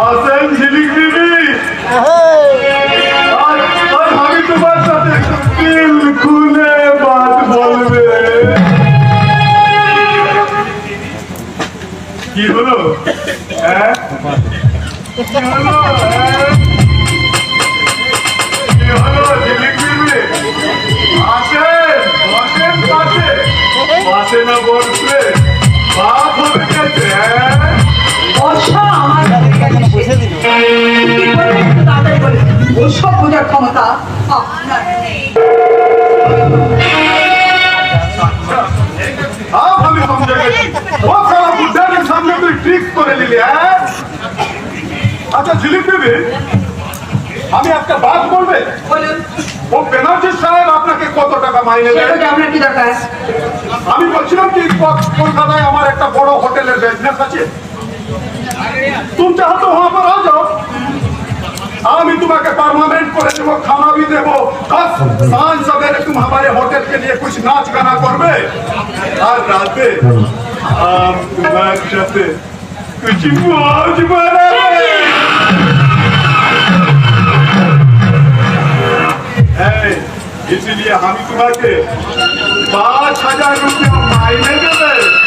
আসেন ঝিলিক দিদি, আমি তোমার সাথে দিল খুলে বাত বলবে। কি হলো? কি হলো? কি হলো ঝিলিক দিদি? আসেন, বসেন পাশে, পাশে না বসলে বাপ হবে গেছে। ওসব বোঝার ক্ষমতা আপনার নেই। আমি সমঝে গেছি, ও সারা বুদ্ধারের সামনে তুই ট্রিক্স করে নিলি। আচ্ছা ঝিলিক দেবী, আমি একটা বাত বলবে, বলুন, ও ব্যানার্জি সাহেব আপনাকে কত টাকা মাইনে দেয়? সেটা আপনার কি দরকার? আমি বলছিলাম কি কলকাতায় আমার একটা বড় হোটেলের বিজনেস আছে, तुम चाहो तो वहां पर आ जाओ, আমি তোমাকে परमानेंट করে দেব, খানা भी দেবো, बस सांझ सवेरे तुम हमारे होटल के लिए कुछ नाच गाना করবে, আর রাতে তোমার সাথে कुछ मौज মারাবে। इसलिए हम तुम्हारे 5,000 रुपया मायने देवे।